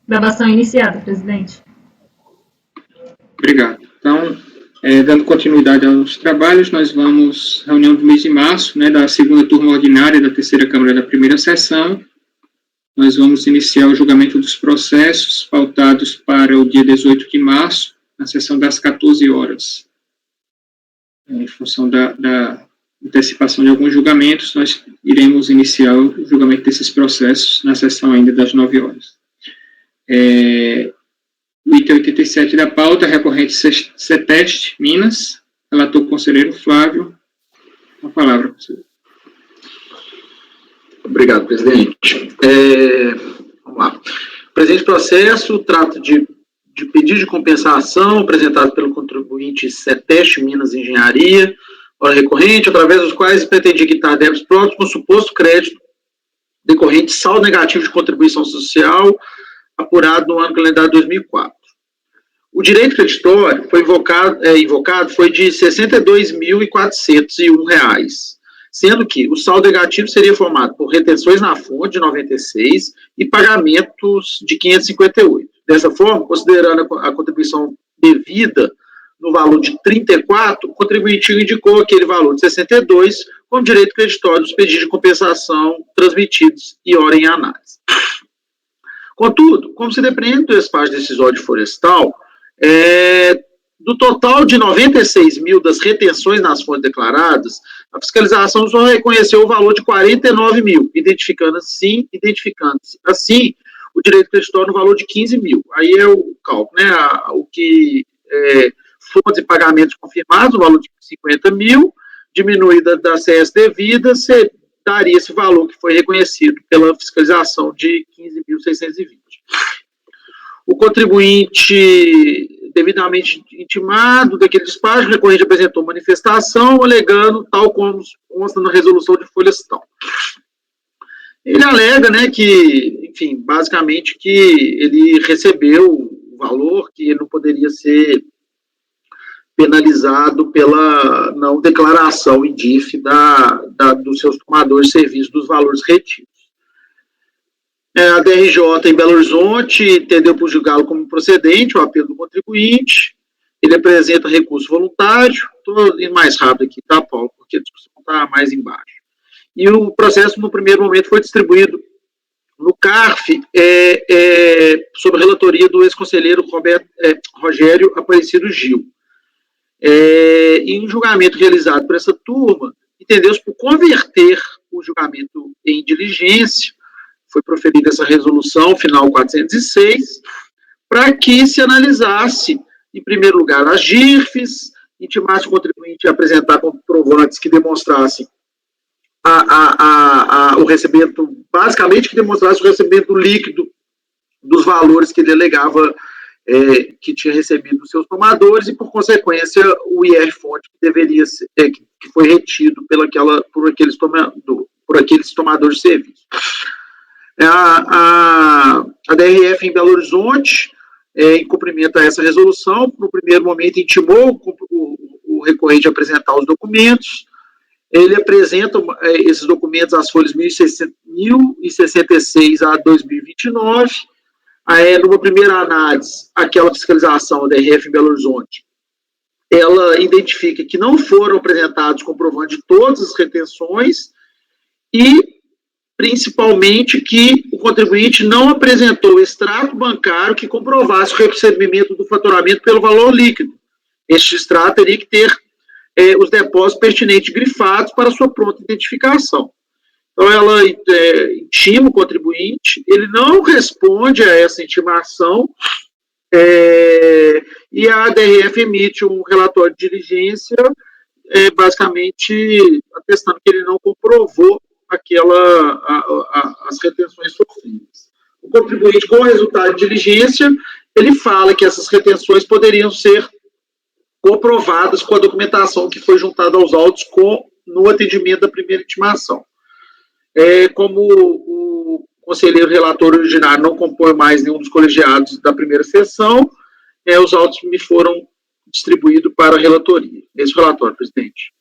Gravação iniciada, presidente. Obrigado. Então, dando continuidade aos trabalhos, nós vamos, reunião do mês de março, né, da segunda turma ordinária da terceira Câmara da primeira sessão, nós vamos iniciar o julgamento dos processos pautados para o dia 18 de março, na sessão das 14 horas. Em função da antecipação de alguns julgamentos, nós iremos iniciar o julgamento desses processos na sessão ainda das 9 horas. O item 87 da pauta, recorrente CETEST, Minas, relator conselheiro Flávio. Com a palavra, conselheiro. Obrigado, presidente. Vamos lá. O presente processo trata de pedido de compensação apresentado pelo contribuinte CETEST, Minas Engenharia, hora recorrente, através dos quais pretendia quitar débitos próprios com suposto crédito decorrente saldo negativo de contribuição social apurado no ano calendário 2004. O direito creditório foi invocado foi de R$ 62.401, sendo que o saldo negativo seria formado por retenções na fonte de 96 e pagamentos de 558. Dessa forma, considerando a contribuição devida no valor de 34, o contribuinte indicou aquele valor de 62 como direito creditório dos pedidos de compensação transmitidos e hora em análise. Contudo, como se depreende do despacho decisório florestal, do total de 96 mil das retenções nas fontes declaradas, a fiscalização só reconheceu o valor de 49 mil, identificando-se assim o direito creditório no valor de 15 mil. Aí é o cálculo, né? O que fontes e pagamentos confirmados, o valor de 50 mil, diminuída da CS devida, daria esse valor que foi reconhecido pela fiscalização de 15.620. O contribuinte devidamente intimado daquele despacho, o recorrente apresentou manifestação, alegando, tal como consta na resolução de florestal. Ele alega, né, que, enfim, basicamente que ele recebeu o valor, que ele não poderia ser penalizado pela não declaração em DIF dos seus tomadores de serviço dos valores retidos. A DRJ em Belo Horizonte entendeu por julgá-lo como procedente o apelo do contribuinte. Ele apresenta recurso voluntário. Estou indo mais rápido aqui, tá, Paulo? Porque a discussão está mais embaixo. E o processo, no primeiro momento, foi distribuído no CARF, sob a relatoria do ex-conselheiro Rogério Aparecido Gil. Em um julgamento realizado por essa turma, entendeu-se por converter o julgamento em diligência. Foi proferida essa resolução, final 406, para que se analisasse, em primeiro lugar, as GIRFs, intimasse o contribuinte a apresentar comprovantes que demonstrassem o recebimento, basicamente, que demonstrasse o recebimento líquido dos valores que ele alegava que tinha recebido dos seus tomadores e, por consequência, o IR-fonte que deveria ser, que foi retido por aqueles tomadores de serviço. A DRF em Belo Horizonte, em cumprimento a essa resolução, no primeiro momento intimou o recorrente a apresentar os documentos. Ele apresenta esses documentos às folhas 1066 a 2029. Numa primeira análise, aquela fiscalização da DRF em Belo Horizonte, ela identifica que não foram apresentados comprovantes de todas as retenções e principalmente que o contribuinte não apresentou extrato bancário que comprovasse o recebimento do faturamento pelo valor líquido. Este extrato teria que ter os depósitos pertinentes grifados para sua pronta identificação. Então, ela intima o contribuinte, ele não responde a essa intimação, e a DRF emite um relatório de diligência, basicamente atestando que ele não comprovou as retenções sofridas. O contribuinte, com o resultado de diligência, ele fala que essas retenções poderiam ser comprovadas com a documentação que foi juntada aos autos no atendimento da primeira intimação. Como o conselheiro relator originário não compõe mais nenhum dos colegiados da primeira sessão, os autos me foram distribuídos para a relatoria. Esse relatório, presidente.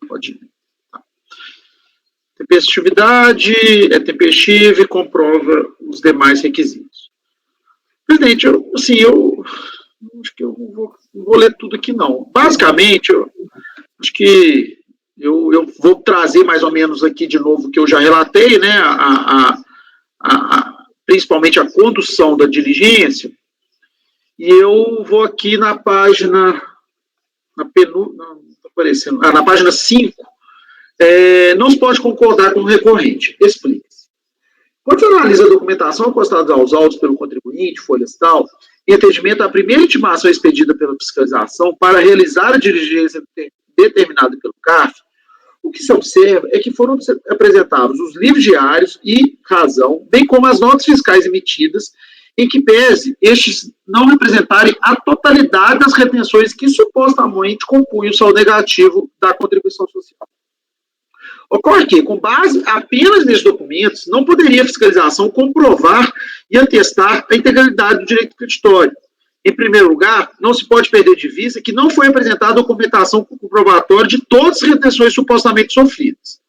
Pode ir. Tempestividade, tempestivo e comprova os demais requisitos. Presidente, eu acho que eu não vou ler tudo aqui, não. Basicamente, eu acho que eu vou trazer mais ou menos aqui de novo o que eu já relatei, né, principalmente a condução da diligência, e eu vou aqui na página, na página 5, não se pode concordar com o recorrente. Explica-se. Quando se analisa a documentação apostada aos autos pelo contribuinte, folhas tal, em atendimento à primeira intimação expedida pela fiscalização para realizar a diligência determinada pelo CARF, o que se observa é que foram apresentados os livros diários e razão, bem como as notas fiscais emitidas, em que pese estes não representarem a totalidade das retenções que supostamente compunham o saldo negativo da contribuição social. Ocorre que, com base apenas nesses documentos, não poderia a fiscalização comprovar e atestar a integralidade do direito creditório. Em primeiro lugar, não se pode perder de vista que não foi apresentada documentação comprobatória de todas as retenções supostamente sofridas.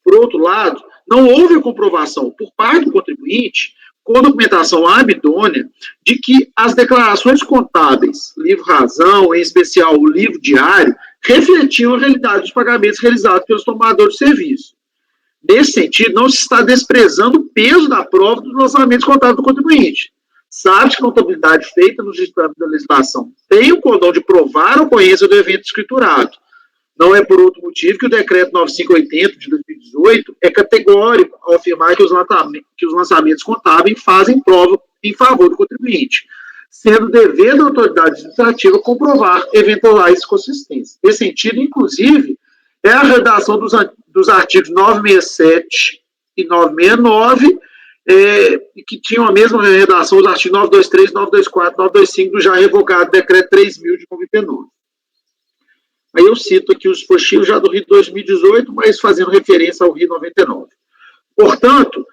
Por outro lado, não houve a comprovação por parte do contribuinte, com documentação idônea, de que as declarações contábeis, livro-razão, em especial o livro diário, refletiam a realidade dos pagamentos realizados pelos tomadores de serviço. Nesse sentido, não se está desprezando o peso da prova dos lançamentos contábeis do contribuinte. Sabe que a contabilidade feita nos ditames da legislação tem o condão de provar a ocorrência do evento escriturado. Não é por outro motivo que o decreto 9580 de 2018 é categórico ao afirmar que os lançamentos contábeis fazem prova em favor do contribuinte, sendo dever da autoridade administrativa comprovar eventuais inconsistências. Nesse sentido, inclusive, é a redação dos artigos 967 e 969, que tinham a mesma redação dos artigos 923, 924, 925 do já revogado decreto 3.000 de 99. Aí eu cito aqui os dispositivos já do RI 2018, mas fazendo referência ao RI 99. Portanto,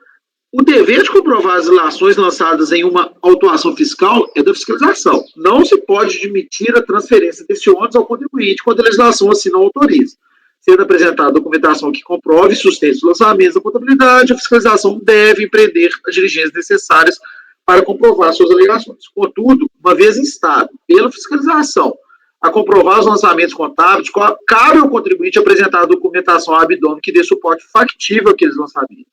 o dever de comprovar as ilações lançadas em uma autuação fiscal é da fiscalização. Não se pode admitir a transferência desse ônus ao contribuinte quando a legislação assim não autoriza. Sendo apresentada documentação que comprove e sustente os lançamentos da contabilidade, a fiscalização deve empreender as diligências necessárias para comprovar suas alegações. Contudo, uma vez instado pela fiscalização a comprovar os lançamentos contábeis, cabe ao contribuinte apresentar a documentação abdômen que dê suporte factível àqueles lançamentos.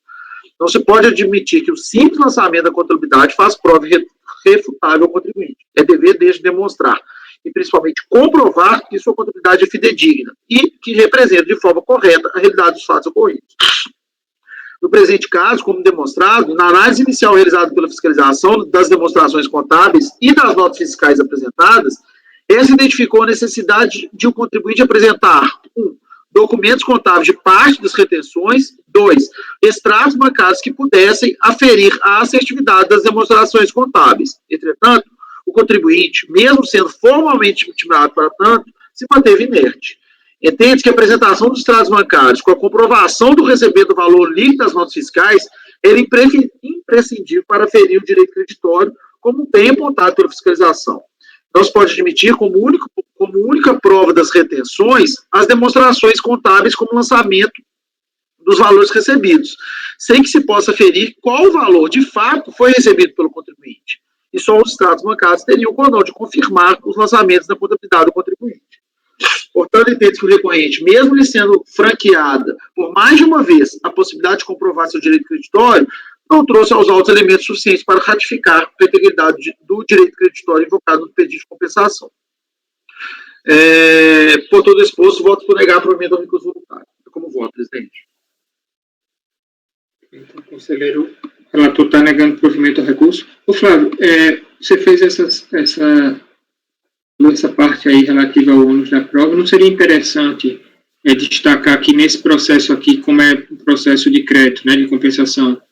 Não se pode admitir que o simples lançamento da contabilidade faz prova refutável ao contribuinte. É dever dele demonstrar e, principalmente, comprovar que sua contabilidade é fidedigna e que representa de forma correta a realidade dos fatos ocorridos. No presente caso, como demonstrado, na análise inicial realizada pela fiscalização das demonstrações contábeis e das notas fiscais apresentadas, essa identificou a necessidade de o contribuinte apresentar 1. Documentos contábeis de parte das retenções. 2. Extratos bancários que pudessem aferir a assertividade das demonstrações contábeis. Entretanto, o contribuinte, mesmo sendo formalmente intimado para tanto, se manteve inerte. Entende-se que a apresentação dos extratos bancários com a comprovação do recebimento do valor líquido das notas fiscais era imprescindível para aferir o direito creditório, como bem apontado pela fiscalização. Não se pode admitir como única prova das retenções as demonstrações contábeis como lançamento dos valores recebidos, sem que se possa aferir qual valor de fato foi recebido pelo contribuinte. E só os extratos bancários teriam o condão de confirmar os lançamentos da contabilidade do contribuinte. Portanto, entende que o recorrente, mesmo lhe sendo franqueada por mais de uma vez a possibilidade de comprovar seu direito creditório, não trouxe aos autos elementos suficientes para ratificar a integridade do direito creditório invocado no pedido de compensação. Por todo exposto, voto por negar provimento ao recurso voluntário. Como voto, presidente? Então, conselheiro, o relator está negando provimento ao recurso. Ô, Flávio, você fez essa parte aí relativa ao ônus da prova. Não seria interessante destacar aqui nesse processo aqui, como é o processo de crédito, né, de compensação,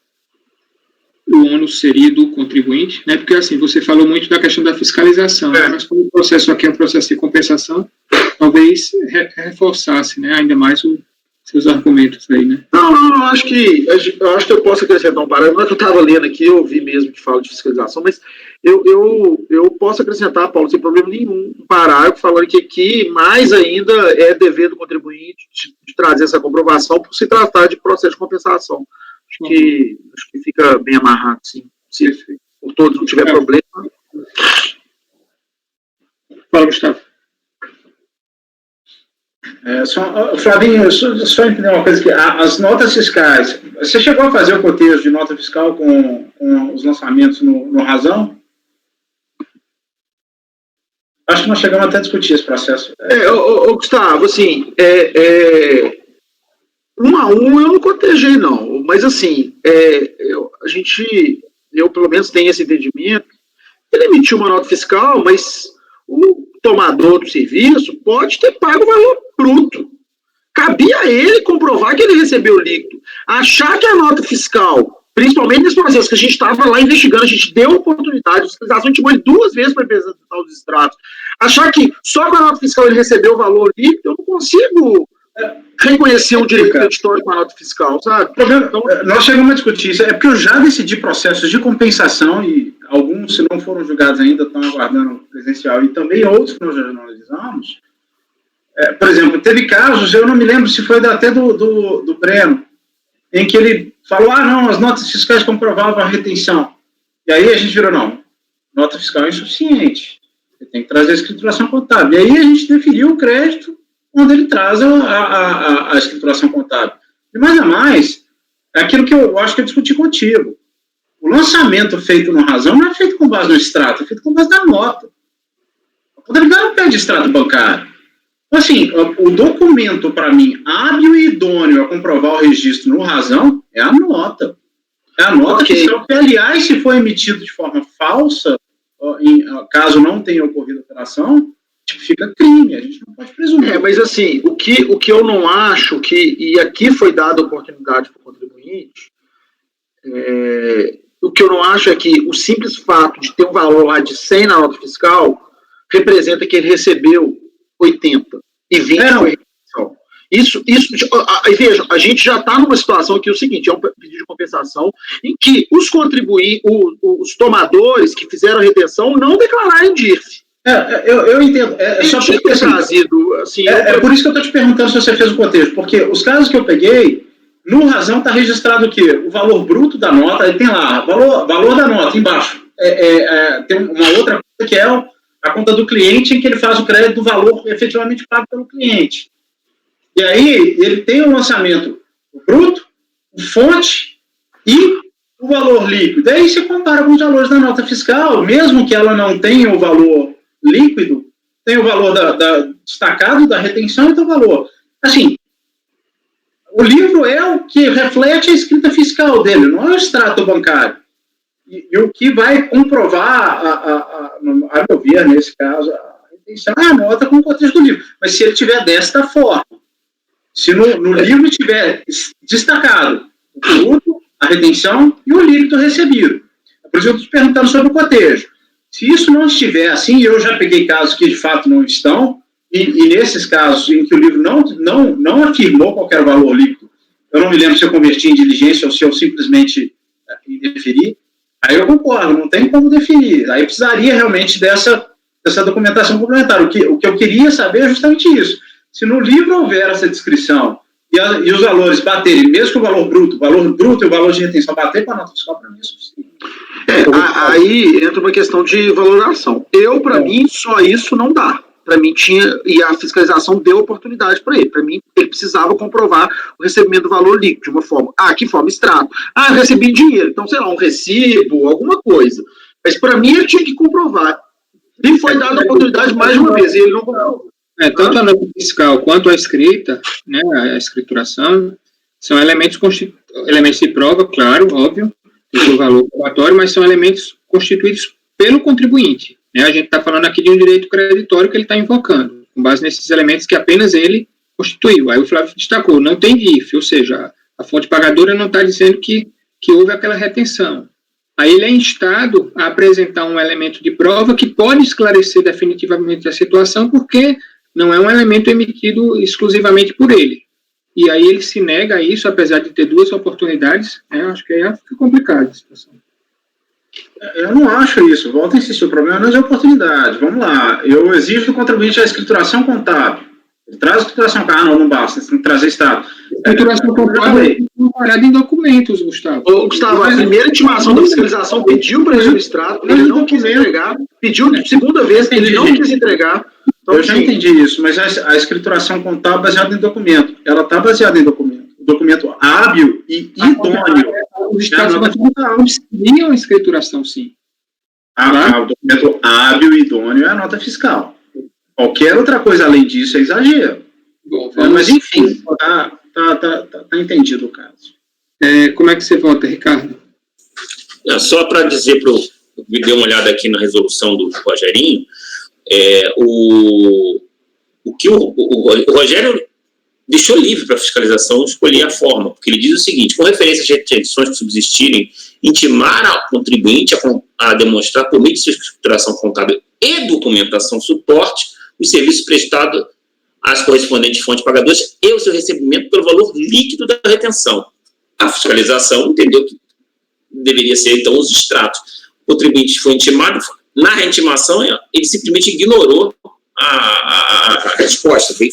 o ônus seria do contribuinte, né? Porque assim, você falou muito da questão da fiscalização, né? Mas como o processo aqui é um processo de compensação, talvez reforçasse, né, ainda mais os seus argumentos aí, né? Não, eu acho que eu posso acrescentar um parágrafo. Não é que eu estava lendo aqui, eu ouvi mesmo que fala de fiscalização, mas eu posso acrescentar, Paulo, sem problema nenhum, um parágrafo falando que aqui, mais ainda, é dever do contribuinte de trazer essa comprovação por se tratar de processo de compensação. Acho que fica bem amarrado, sim. Se por todos não tiver problema, Fala, Gustavo. Flavinho, só entender uma coisa, que as notas fiscais, você chegou a fazer o cotejo de nota fiscal com os lançamentos no Razão? Acho que nós chegamos até a discutir esse processo. Gustavo, assim, um a um eu não cotejei, não, mas assim, eu pelo menos tenho esse entendimento. Ele emitiu uma nota fiscal, mas o tomador do serviço pode ter pago o valor bruto. Cabia a ele comprovar que ele recebeu o líquido. Achar que a nota fiscal, principalmente nesse processo que a gente estava lá investigando, a gente deu oportunidade, a fiscalização chamou ele 2 vezes para apresentar os extratos. Achar que só com a nota fiscal ele recebeu o valor líquido, eu não consigo reconhecer um direito creditório com a nota fiscal, sabe? Então, nós chegamos a discutir isso, porque eu já decidi processos de compensação, e alguns, se não foram julgados ainda, estão aguardando presencial, e também outros que nós já analisamos. Por exemplo, teve casos, eu não me lembro se foi até do Breno, em que ele falou, não, as notas fiscais comprovavam a retenção. E aí a gente virou, não, nota fiscal é insuficiente, você tem que trazer a escrituração contábil. E aí a gente definiu o crédito onde ele traz a escrituração contábil. E mais a mais, é aquilo que eu acho que eu discuti contigo. O lançamento feito no Razão não é feito com base no extrato, é feito com base na nota. A contabilidade não pede extrato bancário. Então, assim, o documento, para mim, hábil e idôneo a comprovar o registro no Razão é a nota. É a nota fiscal que, aliás, se for emitido de forma falsa, caso não tenha ocorrido a operação, fica crime, a gente não pode presumir. Mas assim, o que eu não acho e aqui foi dada oportunidade para o contribuinte, o que eu não acho é que o simples fato de ter um valor lá de 100 na nota fiscal representa que ele recebeu 80 e 20 foi retenção. Isso, veja, a gente já está numa situação aqui, o seguinte, é um pedido de compensação em que os os tomadores que fizeram a retenção não declararam DIRF. Eu entendo. Só porque, assim, por isso que eu estou te perguntando se você fez o cotejo, porque os casos que eu peguei, no Razão está registrado o quê? O valor bruto da nota, aí tem lá, valor da nota, embaixo. Tem uma outra coisa que é a conta do cliente, em que ele faz o crédito do valor efetivamente pago pelo cliente. E aí, ele tem o lançamento bruto, o fonte e o valor líquido. Aí você compara com os valores da nota fiscal, mesmo que ela não tenha o valor líquido, tem o valor destacado da retenção e do valor. Assim, o livro é o que reflete a escrita fiscal dele, não é o extrato bancário. E o que vai comprovar, a meu ver, nesse caso, a retenção é a nota com o contexto do livro. Mas se ele tiver desta forma, se no livro tiver destacado o produto, a retenção e o líquido recebido. Por isso eu estou te perguntando sobre o cotejo. Se isso não estiver assim, eu já peguei casos que de fato não estão, e nesses casos em que o livro não afirmou qual era o valor líquido, eu não me lembro se eu converti em diligência ou se eu simplesmente indeferi, aí eu concordo, não tem como definir. Aí precisaria realmente dessa documentação complementar. O que eu queria saber é justamente isso. Se no livro houver essa descrição e os valores baterem, mesmo que o valor bruto e o valor de retenção bater com a nota fiscal, para mim é suficiente. Aí entra uma questão de valoração. Para mim, só isso não dá. Para mim, e a fiscalização deu oportunidade para ele. Para mim, ele precisava comprovar o recebimento do valor líquido de uma forma. Que forma? Extrato. Eu recebi dinheiro. Então, sei lá, um recibo, alguma coisa. Mas, para mim, ele tinha que comprovar. E foi dada a oportunidade mais de uma vez, e ele não comprovou. Tanto a nota fiscal quanto a escrita, né, a escrituração, são elementos de prova, claro, óbvio, do valor probatório, mas são elementos constituídos pelo contribuinte. Né? A gente está falando aqui de um direito creditório que ele está invocando, com base nesses elementos que apenas ele constituiu. Aí o Flávio destacou, não tem DIF, ou seja, a fonte pagadora não está dizendo que houve aquela retenção. Aí ele é instado a apresentar um elemento de prova que pode esclarecer definitivamente a situação, porque não é um elemento emitido exclusivamente por ele. E aí ele se nega a isso, apesar de ter 2 oportunidades, acho que aí fica complicado a situação. Eu não acho isso, volto a insistir, o problema não é de oportunidade. Vamos lá, eu exijo do contribuinte a escrituração contábil. Ele traz a escrituração contábil, não basta, você tem que trazer extrato. Escrituração contábil é comparada em documentos, Gustavo. Ô, Gustavo, a primeira intimação da fiscalização pediu para ele o extrato, ele não quis entregar, pediu segunda vez, ele não quis entregar. Então, eu já entendi isso, mas a escrituração contábil é baseada em documento. Ela está baseada em documento. Documento hábil e idôneo. Os estados auxiliam a escrituração, sim. O documento hábil e idôneo é a nota fiscal. Qualquer outra coisa além disso é exagero. Bom, mas, enfim, tá entendido o caso. Como é que você vota, Ricardo? Só para dizer para dei uma olhada aqui na resolução do Rogerinho, o Rogério deixou livre para a fiscalização escolher a forma, porque ele diz o seguinte: com referência às retenções que subsistirem, intimar ao contribuinte a demonstrar, por meio de sua escrituração contábil e documentação suporte, os serviços prestados às correspondentes fontes pagadoras e o seu recebimento pelo valor líquido da retenção. A fiscalização entendeu que deveria ser, então, os extratos. O contribuinte foi intimado, na reintimação ele simplesmente ignorou a resposta, veio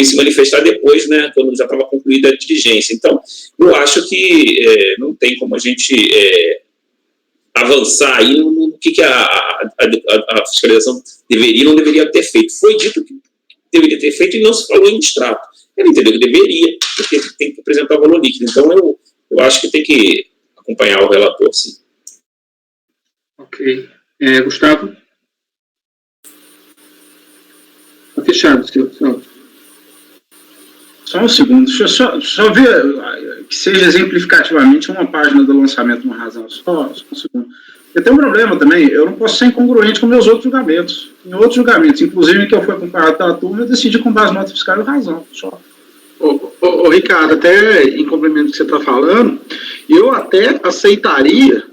se manifestar depois, né, quando já estava concluída a diligência. Então, eu acho que não tem como a gente avançar aí no que a fiscalização deveria ou não deveria ter feito. Foi dito que deveria ter feito e não se falou em extrato. Ele entendeu que deveria, porque tem que apresentar o valor líquido. Então, eu acho que tem que acompanhar o relator, sim. Ok. Gustavo? Está fechado, senhor. Só um segundo. Deixa eu só ver que seja exemplificativamente uma página do lançamento de uma razão. Só um segundo. Eu tenho um problema também. Eu não posso ser incongruente com meus outros julgamentos. Em outros julgamentos, inclusive em que eu fui acompanhado pela turma, eu decidi comprar as notas fiscais e razão. Só. Ô, Ricardo, até em complemento do que você está falando, eu até aceitaria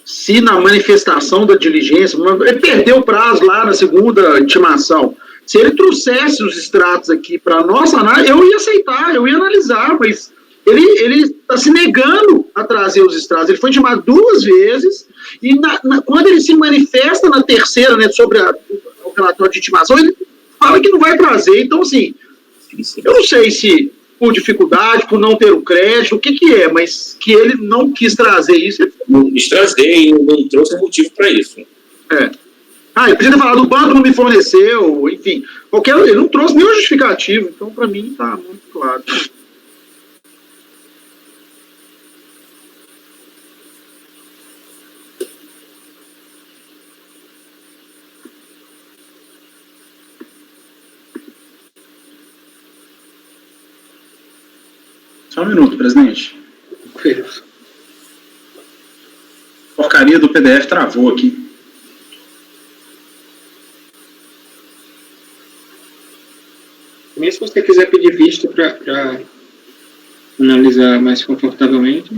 se na manifestação da diligência, ele perdeu o prazo lá na segunda intimação, se ele trouxesse os extratos aqui para nossa análise, eu ia aceitar, eu ia analisar, mas ele está se negando a trazer os extratos. Ele foi intimado 2 vezes, e quando ele se manifesta na terceira, né, sobre o relatório de intimação, ele fala que não vai trazer. Então, assim, eu não sei se por dificuldade, por não ter o crédito, o que é, mas que ele não quis trazer isso. Não quis trazer e não trouxe motivo para isso. Ele podia ter falado, o banco não me forneceu, enfim, ele não trouxe nenhum justificativo, então para mim está muito claro. Só um minuto, presidente. Ok. Porcaria do PDF travou aqui. Também, se você quiser pedir vista para analisar mais confortavelmente.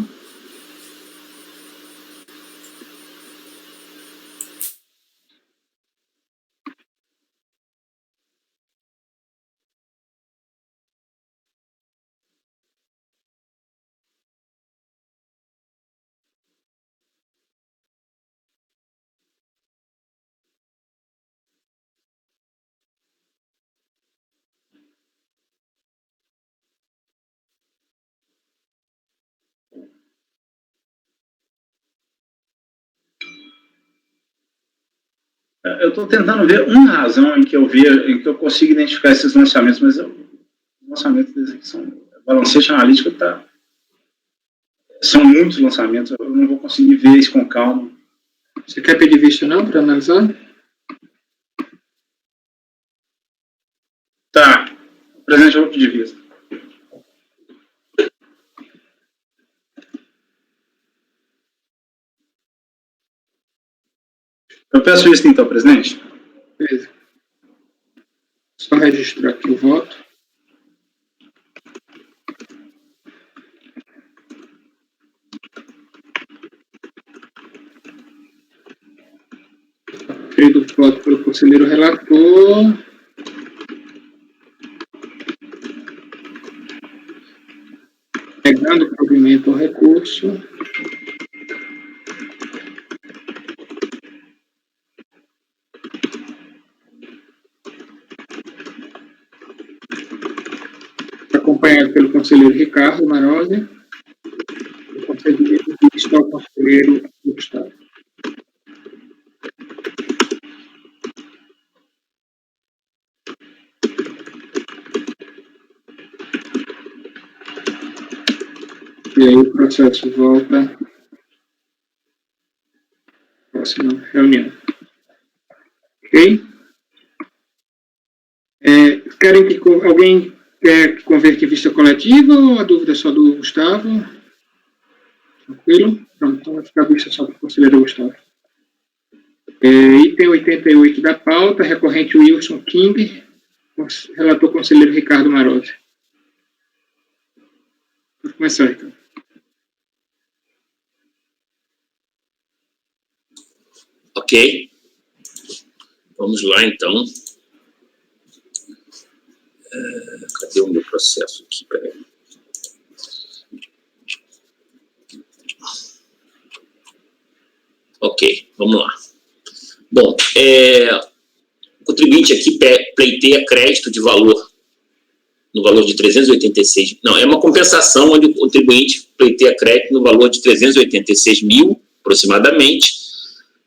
Eu estou tentando ver uma razão em que eu consigo identificar esses lançamentos, mas os lançamentos deles aqui são balancete analítico, são muitos lançamentos, eu não vou conseguir ver isso com calma. Você quer pedir vista não para analisar? Tá. Presidente, eu vou pedir vista. Eu peço vista então, presidente. Beleza. Só registrar aqui o voto. Feito o voto pelo conselheiro relator. Negando o provimento ao recurso. acompanhado pelo conselheiro Ricardo Marozzi, e concedido vista ao conselheiro Gustavo. E aí o processo volta à próxima reunião. Ok? Querem que alguém quer converter em vista coletiva ou a dúvida é só do Gustavo? Tranquilo? Pronto, então vai ficar a vista só do conselheiro Gustavo. Item 88 da pauta, recorrente Wilson King, relator conselheiro Ricardo Marozzi. Vou começar, Ricardo. Ok. Vamos lá, então. Cadê o meu processo aqui? Peraí. Ok, vamos lá. Bom, o contribuinte aqui pleiteia crédito de valor, no valor de 386... Não, é uma compensação onde o contribuinte pleiteia crédito no valor de 386 mil, aproximadamente,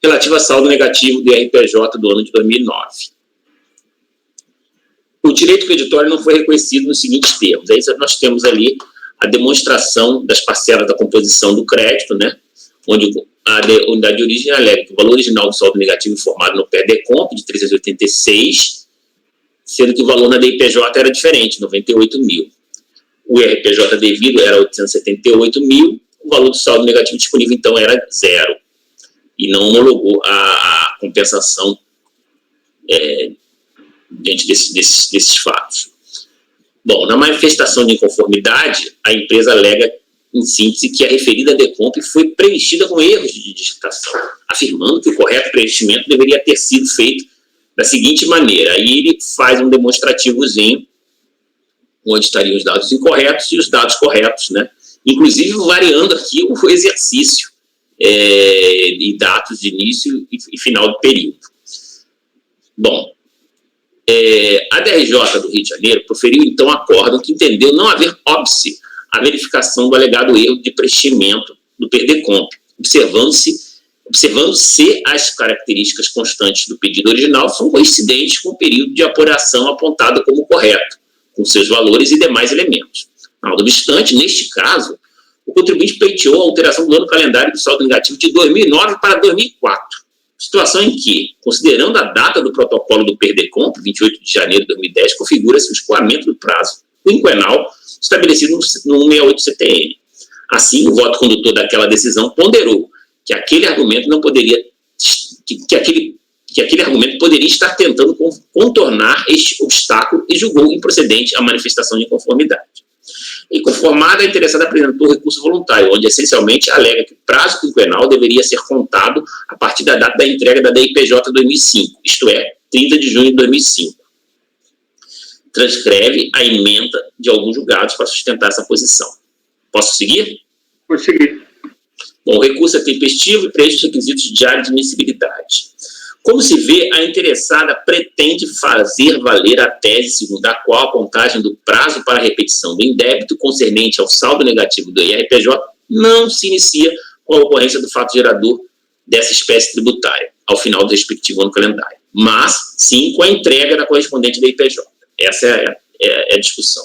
relativo a saldo negativo do IRPJ do ano de 2009. O direito creditório não foi reconhecido nos seguintes termos. Aí nós temos ali a demonstração das parcelas da composição do crédito, né, onde a unidade de origem alega que o valor original do saldo negativo informado no PERDECOMP de 386, sendo que o valor na DIPJ era diferente, 98 mil. O IRPJ devido era 878 mil, o valor do saldo negativo disponível, então, era 0. E não homologou a compensação diante desses fatos. Bom, na manifestação de inconformidade, a empresa alega, em síntese, que a referida DECOMP foi preenchida com erros de digitação, afirmando que o correto preenchimento deveria ter sido feito da seguinte maneira. Aí ele faz um demonstrativozinho, onde estariam os dados incorretos e os dados corretos, né? Inclusive variando aqui o exercício e dados de início e final do período. Bom, a DRJ do Rio de Janeiro proferiu, então, acórdão que entendeu não haver óbice à verificação do alegado erro de preenchimento do PERDECOMP, observando-se as características constantes do pedido original são coincidentes com o período de apuração apontado como correto, com seus valores e demais elementos. Não obstante, neste caso, o contribuinte pleiteou a alteração do ano calendário do saldo negativo de 2009 para 2004, situação em que, considerando a data do protocolo do PERDECOMP, 28 de janeiro de 2010, configura-se o escoamento do prazo quinquenal estabelecido no 168 CTN. Assim, o voto condutor daquela decisão ponderou que aquele argumento não poderia, que aquele argumento poderia estar tentando contornar este obstáculo e julgou improcedente a manifestação de inconformidade. Inconformada, a interessada apresentou recurso voluntário, onde essencialmente alega que o prazo quinquenal deveria ser contado a partir da data da entrega da DIPJ 2005, isto é, 30 de junho de 2005. Transcreve a ementa de alguns julgados para sustentar essa posição. Posso seguir? Pode seguir. Bom, o recurso é tempestivo e preenche os requisitos de admissibilidade. Como se vê, a interessada pretende fazer valer a tese segundo a qual a contagem do prazo para a repetição do indébito concernente ao saldo negativo do IRPJ não se inicia com a ocorrência do fato gerador dessa espécie tributária, ao final do respectivo ano calendário, mas sim com a entrega da correspondente da IPJ. Essa é a discussão.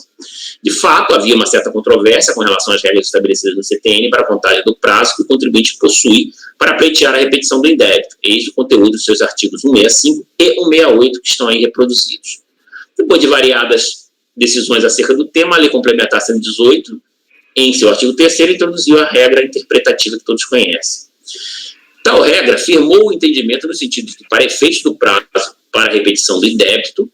De fato, havia uma certa controvérsia com relação às regras estabelecidas no CTN para a contagem do prazo que o contribuinte possui para pleitear a repetição do indébito, eis o conteúdo dos seus artigos 165 e 168, que estão aí reproduzidos. Depois de variadas decisões acerca do tema, a Lei Complementar 118, em seu artigo 3º, introduziu a regra interpretativa que todos conhecem. Tal regra firmou o entendimento no sentido de que, para efeitos do prazo para a repetição do indébito,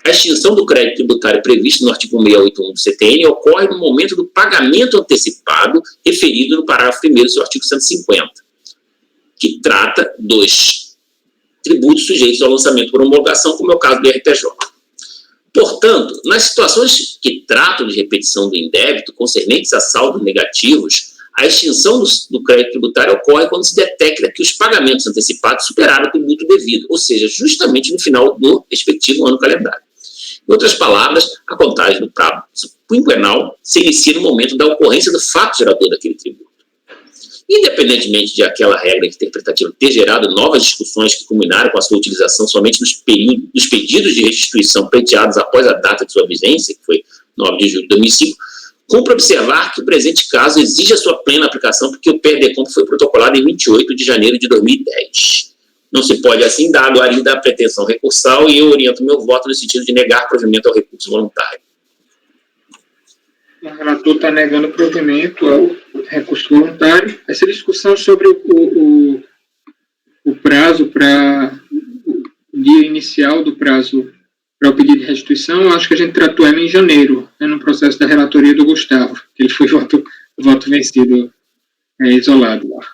a extinção do crédito tributário previsto no artigo 681 do CTN ocorre no momento do pagamento antecipado referido no parágrafo 1º do seu artigo 150, que trata dos tributos sujeitos ao lançamento por homologação, como é o caso do IRPJ. Portanto, nas situações que tratam de repetição do indébito concernentes a saldos negativos, a extinção do crédito tributário ocorre quando se detecta que os pagamentos antecipados superaram o tributo devido, ou seja, justamente no final do respectivo ano calendário. Em outras palavras, a contagem do prazo quinquenal se inicia no momento da ocorrência do fato gerador daquele tributo. Independentemente de aquela regra interpretativa ter gerado novas discussões que culminaram com a sua utilização somente nos pedidos de restituição pleiteados após a data de sua vigência, que foi 9 de julho de 2005, cumpre observar que o presente caso exige a sua plena aplicação porque o PRDCOMP foi protocolado em 28 de janeiro de 2010. Não se pode, assim, dar guarida à pretensão recursal e eu oriento meu voto no sentido de negar provimento ao recurso voluntário. O relator está negando o provimento ao recurso voluntário. Essa discussão sobre o prazo para o dia inicial do prazo para o pedido de restituição, eu acho que a gente tratou ela em janeiro, né, no processo da relatoria do Gustavo, que ele foi voto vencido isolado lá.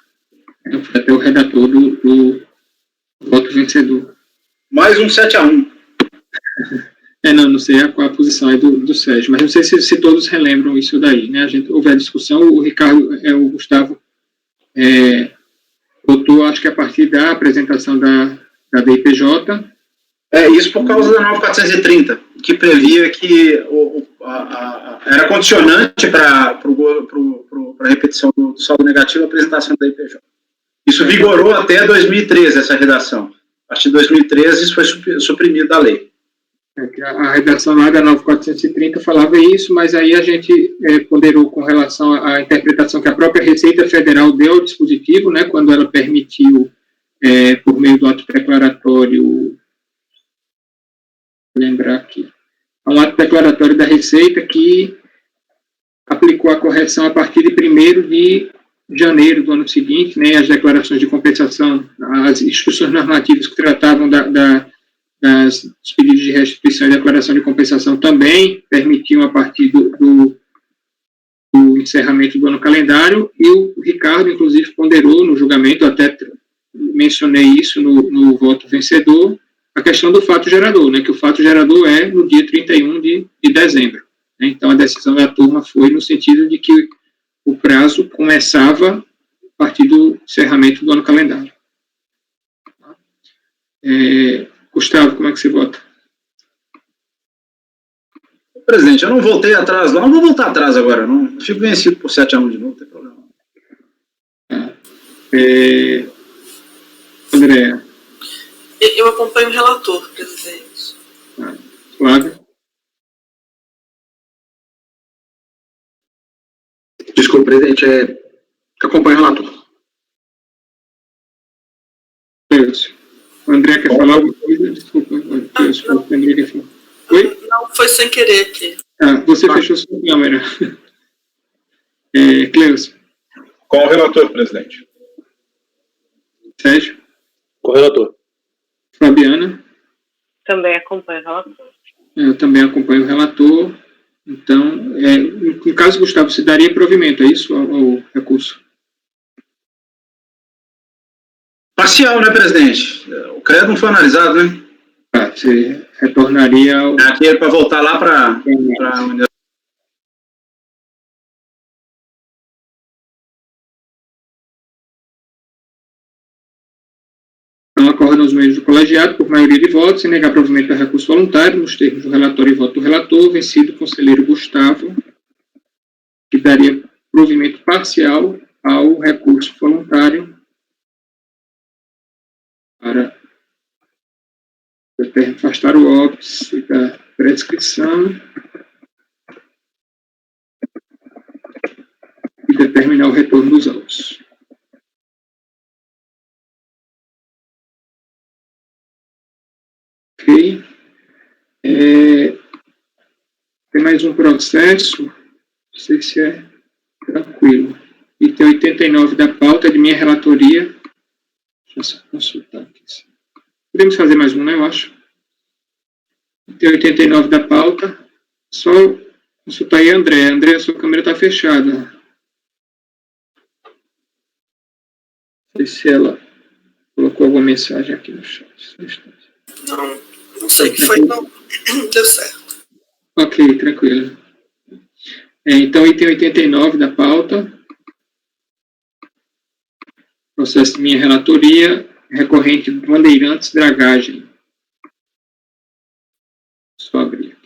Então, foi até o redator do voto vencedor. Mais um 7-1. Não sei qual a posição aí do Sérgio, mas não sei se todos relembram isso daí, né? Houve a discussão, o Gustavo votou, acho que a partir da apresentação da DIPJ. Isso por causa da 9430, que previa que era condicionante para a repetição do saldo negativo a apresentação da DIPJ. Isso vigorou até 2013, essa redação. A partir de 2013, isso foi suprimido da lei. A redação lá da 9430 falava isso, mas aí a gente ponderou com relação à interpretação que a própria Receita Federal deu ao dispositivo, né, quando ela permitiu, por meio do ato declaratório, vou lembrar aqui, um ato declaratório da Receita que aplicou a correção a partir de 1º de janeiro do ano seguinte, né, as declarações de compensação, as instruções normativas que tratavam dos pedidos de restituição e declaração de compensação também permitiam a partir do encerramento do ano calendário, e o Ricardo, inclusive, ponderou no julgamento, até mencionei isso no voto vencedor, a questão do fato gerador, né, que o fato gerador é no dia 31 de dezembro. Né, então, a decisão da turma foi no sentido de que o prazo começava a partir do encerramento do ano calendário. Gustavo, como é que você vota? Presidente, eu não voltei atrás, não vou voltar atrás agora, não fico vencido por 7-1 de novo, não tem problema. Andréa. Eu acompanho o relator, presidente. Flávio. Desculpa, presidente, acompanho o relator. Cleucio. O André quer falar alguma coisa? Desculpa. Cleucio, o André quer falar. Oi? Não, foi sem querer aqui. Você fechou sua câmera. Cleucio. Com o relator, presidente. Sérgio. Com o relator. Fabiana. Também acompanho o relator. Eu também acompanho o relator. Então, no caso, Gustavo, você daria provimento, é isso, ao recurso? Parcial, né, presidente? O crédito não foi analisado, né? Você retornaria ao... Aqui é para voltar lá para a unidade. Então, acorda nos meios do colegiado, por maioria de votos, sem negar provimento ao recurso voluntário, nos termos do relatório e voto do relator, vencido o conselheiro Gustavo, que daria provimento parcial ao recurso voluntário para afastar o óbice da prescrição e determinar o retorno dos autos. Ok. Tem mais um processo, não sei se é tranquilo. Item 89 da pauta de minha relatoria. Deixa eu consultar aqui. Podemos fazer mais um, né, eu acho. Item 89 da pauta. Só consultar aí a André. André, a sua câmera está fechada. Não sei se ela colocou alguma mensagem aqui no chat. Não sei o que foi, não. Deu certo. Ok, tranquilo. Então, item 89 da pauta. Processo de minha relatoria, recorrente Bandeirantes Dragagem. Só abrir aqui.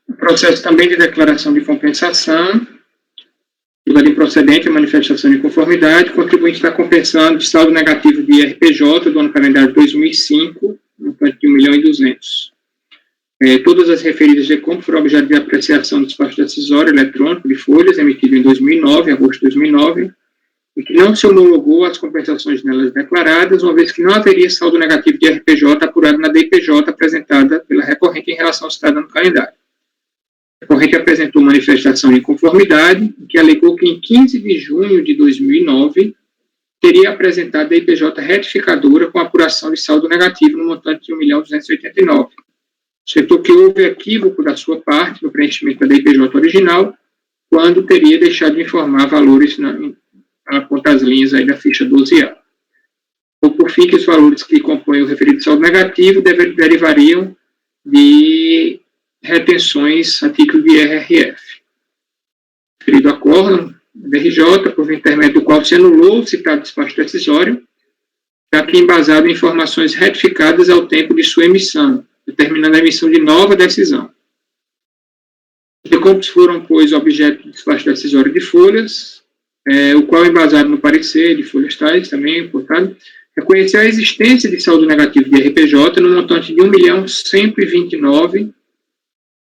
O processo também de declaração de compensação, julgado improcedente a manifestação de conformidade, o contribuinte está compensando de saldo negativo de IRPJ do ano calendário 2005, no montante de R$ 1.200.000. Todas as referidas de compra foram objeto de apreciação do despacho decisório eletrônico de folhas, emitido em 2009, agosto de 2009, e que não se homologou as compensações nelas declaradas, uma vez que não haveria saldo negativo de RPJ apurado na DIPJ apresentada pela recorrente em relação ao citado no calendário. A recorrente apresentou manifestação de inconformidade, que alegou que em 15 de junho de 2009 teria apresentado a DIPJ retificadora com apuração de saldo negativo no montante de R$ 1.289.000. Citou que houve equívoco da sua parte no preenchimento da DIPJ original, quando teria deixado de informar valores na ponta das linhas aí da ficha 12A. Ou, por fim, que os valores que compõem o referido saldo negativo derivariam de retenções a título de IRRF. Referido acórdão, DRJ, por intermédio do qual se anulou o citado despacho decisório, já que embasado em informações retificadas ao tempo de sua emissão, determinando a emissão de nova decisão. Os decompos foram, pois, objeto de despacho decisório de folhas, o qual, embasado no parecer de folhas tais, também importado, reconheceu a existência de saldo negativo de RPJ no montante de R$ 1.129.000,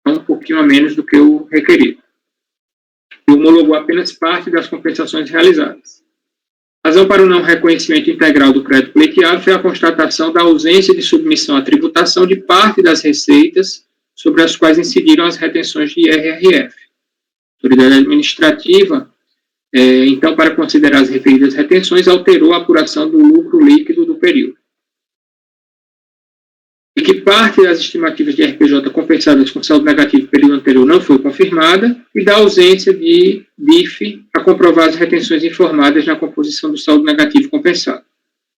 um pouquinho a menos do que o requerido. E homologou apenas parte das compensações realizadas. A razão para o não reconhecimento integral do crédito pleiteado foi a constatação da ausência de submissão à tributação de parte das receitas sobre as quais incidiram as retenções de IRRF. A autoridade administrativa, então, para considerar as referidas retenções, alterou a apuração do lucro líquido do período. E que parte das estimativas de RPJ compensadas com saldo negativo do período anterior não foi confirmada, e da ausência de DIF para comprovar as retenções informadas na composição do saldo negativo compensado.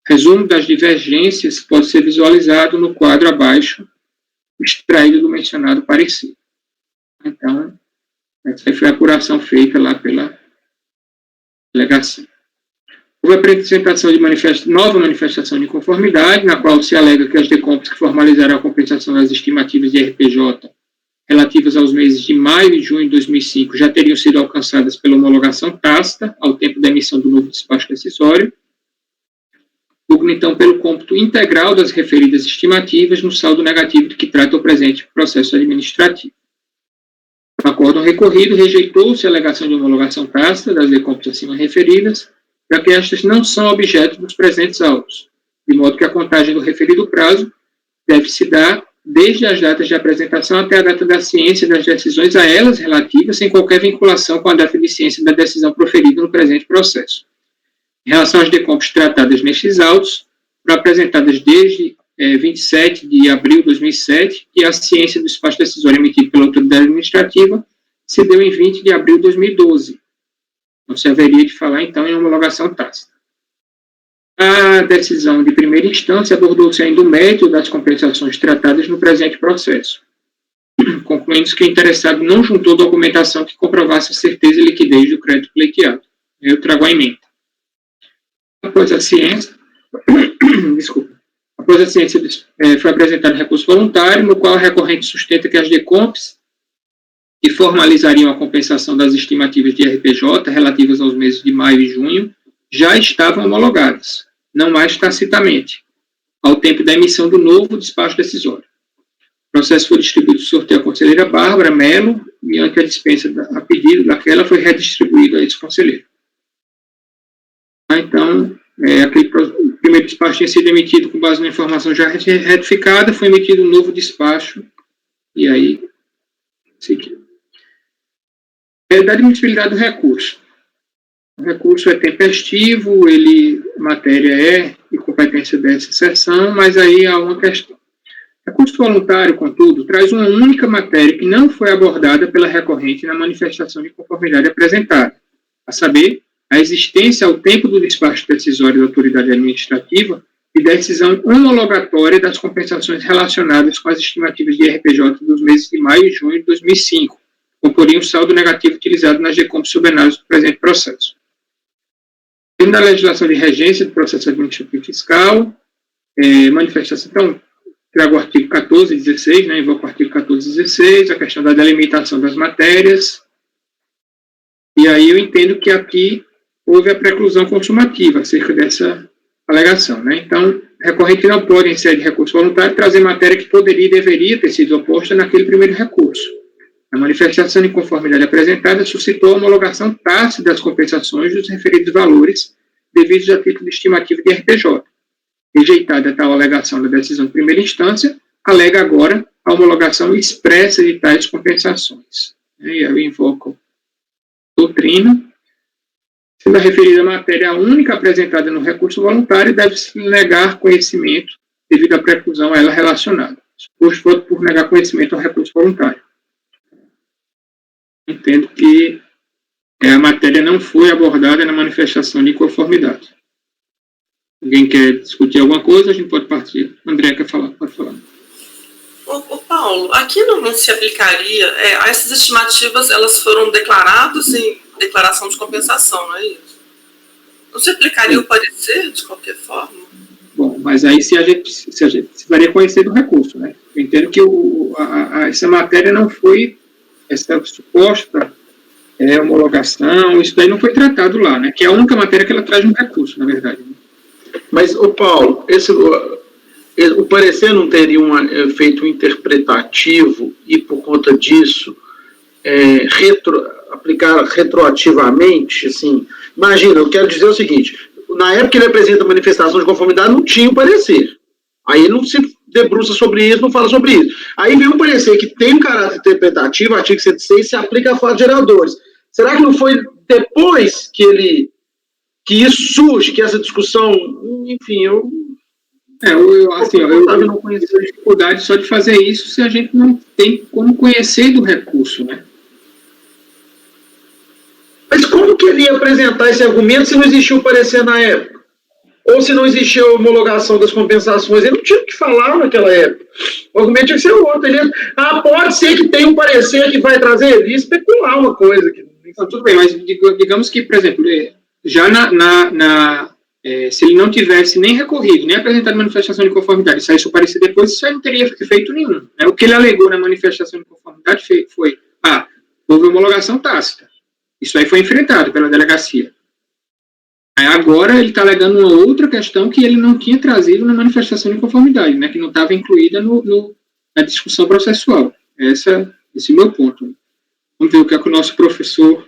Resumo das divergências pode ser visualizado no quadro abaixo, extraído do mencionado parecer. Então, essa foi a apuração feita lá pela delegação. Houve a apresentação de nova manifestação de conformidade, na qual se alega que as decompos que formalizaram a compensação das estimativas de RPJ relativas aos meses de maio e junho de 2005 já teriam sido alcançadas pela homologação tácita ao tempo da emissão do novo despacho decisório, então pelo cômputo integral das referidas estimativas no saldo negativo de que trata o presente processo administrativo. O acórdão recorrido rejeitou-se a alegação de homologação tácita das decompos acima referidas, já que estas não são objeto dos presentes autos, de modo que a contagem do referido prazo deve se dar desde as datas de apresentação até a data da ciência das decisões a elas relativas, sem qualquer vinculação com a data de ciência da decisão proferida no presente processo. Em relação às decompos tratadas nestes autos, foram apresentadas desde 27 de abril de 2007, e a ciência do despacho decisório emitido pela autoridade administrativa se deu em 20 de abril de 2012. Não se haveria de falar, então, em homologação tácita. A decisão de primeira instância abordou-se ainda o mérito das compensações tratadas no presente processo, concluindo-se que o interessado não juntou documentação que comprovasse a certeza e liquidez do crédito pleiteado. Eu trago a emenda. Após a ciência, foi apresentado recurso voluntário, no qual a recorrente sustenta que as DECOMPs que formalizariam a compensação das estimativas de RPJ relativas aos meses de maio e junho já estavam homologadas, não mais tacitamente, ao tempo da emissão do novo despacho decisório. O processo foi distribuído do sorteio à conselheira Bárbara Melo, mediante a dispensa a pedido daquela, foi redistribuído a esse conselheiro. Então, aquele primeiro despacho tinha sido emitido com base na informação já retificada, foi emitido um novo despacho, e aí, seguiu. Da admissibilidade do recurso. O recurso é tempestivo, a matéria é de competência dessa seção, mas aí há uma questão. O recurso voluntário, contudo, traz uma única matéria que não foi abordada pela recorrente na manifestação de conformidade apresentada, a saber, a existência ao tempo do despacho decisório da autoridade administrativa de decisão homologatória das compensações relacionadas com as estimativas de RPJ dos meses de maio e junho de 2005, comporiam o saldo negativo utilizado nas decompos subenárias do presente processo. Dentro da legislação de regência do processo administrativo fiscal, manifestação, então, trago o artigo 14 e 16, né, invoco o artigo 14 e 16, a questão da delimitação das matérias, e aí eu entendo que aqui houve a preclusão consumativa acerca dessa alegação, né? Então, recorrente não pode, em sede de recurso voluntário, trazer matéria que poderia e deveria ter sido oposta naquele primeiro recurso. A manifestação de inconformidade apresentada suscitou a homologação tácita das compensações dos referidos valores devidos a título de estimativa de RPJ. Rejeitada tal alegação da decisão de primeira instância, alega agora a homologação expressa de tais compensações. E eu invoco doutrina. Sendo a referida matéria a única apresentada no recurso voluntário, deve-se negar conhecimento devido à preclusão a ela relacionada. Suposto voto por negar conhecimento ao recurso voluntário. Entendo que a matéria não foi abordada na manifestação de inconformidade. Alguém quer discutir alguma coisa? A gente pode partir. André quer falar? Pode falar. Ô Paulo, aqui não se aplicaria, essas estimativas, elas foram declaradas em declaração de compensação, não é isso? Não se aplicaria o parecer, de qualquer forma? Bom, mas aí se a gente precisaria conhecer do recurso, né? Eu entendo que essa matéria não foi, essa suposta homologação, isso daí não foi tratado lá, né? Que é a única matéria que ela traz no recurso, na verdade. Né? Mas, ô Paulo, o parecer não teria um efeito interpretativo e, por conta disso, aplicar retroativamente, assim, imagina, eu quero dizer o seguinte, na época que ele apresenta a manifestação de conformidade, não tinha o parecer, aí ele não se debruça sobre isso, não fala sobre isso, aí vem um parecer que tem um caráter interpretativo, artigo 106, se aplica a fatos geradores, será que não foi depois que isso surge, que essa discussão, enfim, eu não conheço a dificuldade só de fazer isso se a gente não tem como conhecer do recurso, né? Mas como que ele ia apresentar esse argumento se não existia o parecer na época? Ou se não existia a homologação das compensações? Ele não tinha o que falar naquela época. O argumento tinha que ser outro. Pode ser que tenha um parecer que vai trazer, ele ia especular uma coisa. Não, tudo bem, mas digamos que, por exemplo, já se ele não tivesse nem recorrido, nem apresentado manifestação de conformidade, saísse o parecer depois, isso aí não teria efeito nenhum. Né? O que ele alegou na manifestação de conformidade foi houve homologação tácita. Isso aí foi enfrentado pela delegacia. Aí agora ele está alegando uma outra questão que ele não tinha trazido na manifestação de conformidade, né? Que não estava incluída na discussão processual. Esse é o meu ponto. Vamos ver o que é que o nosso professor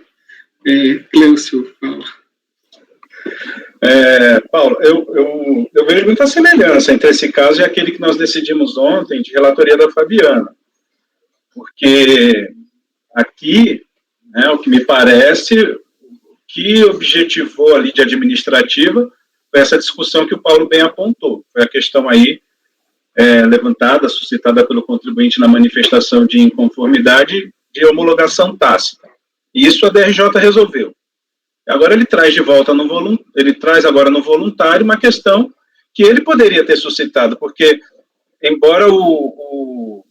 Cleucio fala. Paulo, eu vejo muita semelhança entre esse caso e aquele que nós decidimos ontem de relatoria da Fabiana, porque aqui, né, o que me parece, o que objetivou ali de administrativa foi essa discussão que o Paulo bem apontou, foi a questão aí levantada, suscitada pelo contribuinte na manifestação de inconformidade de homologação tácita, e isso a DRJ resolveu. Agora ele traz de volta ele traz agora no voluntário uma questão que ele poderia ter suscitado, porque, embora o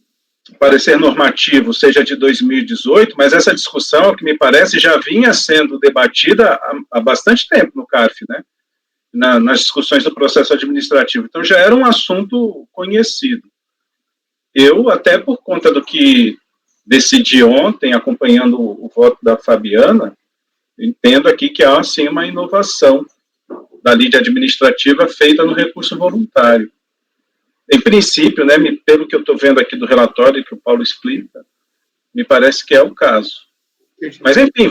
parecer normativo seja de 2018, mas essa discussão, ao que me parece, já vinha sendo debatida há bastante tempo no CARF, né? Nas discussões do processo administrativo. Então já era um assunto conhecido. Eu, até por conta do que decidi ontem, acompanhando o voto da Fabiana, entendo aqui que há, sim, uma inovação da lide administrativa feita no recurso voluntário. Em princípio, né, pelo que eu estou vendo aqui do relatório que o Paulo explica, me parece que é o caso. Mas, enfim,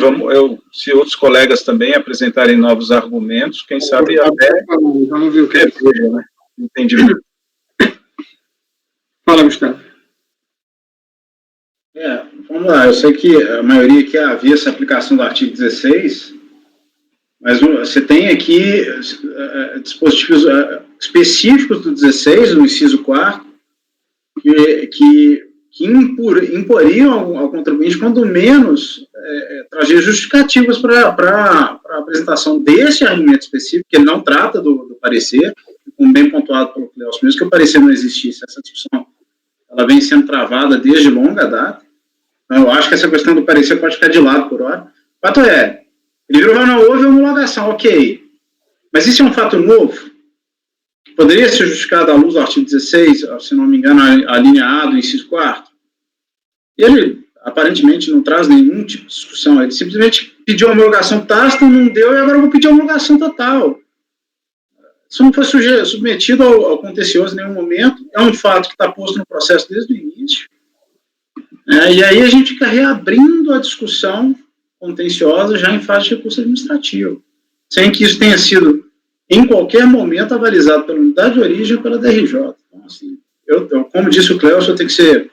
se outros colegas também apresentarem novos argumentos, quem sabe até... Vamos ver o que é, né? Entendimento. Fala, Gustavo. Vamos lá, eu sei que a maioria aqui havia essa aplicação do artigo 16, mas você tem aqui dispositivos específicos do 16, no inciso 4, que imporiam ao contribuinte, quando menos, trazer justificativas para a apresentação desse argumento específico, que ele não trata do parecer, como bem pontuado pelo Cleucio, mesmo que o parecer não existisse, essa discussão ela vem sendo travada desde longa data. Eu acho que essa questão do parecer pode ficar de lado por hora. O fato ele virou, não houve homologação, ok. Mas isso é um fato novo? poderia ser justificado à luz do artigo 16, se não me engano, a linha A do inciso 4º. Ele, aparentemente, não traz nenhum tipo de discussão. Ele simplesmente pediu homologação tácita, não deu, e agora eu vou pedir homologação total. Isso não foi submetido ao contencioso em nenhum momento. É um fato que está posto no processo desde o início. E aí a gente fica reabrindo a discussão contenciosa já em fase de recurso administrativo, sem que isso tenha sido, em qualquer momento, avalizado pela unidade de origem ou pela DRJ. Então, assim, eu, como disse o Cléo, eu tenho que ser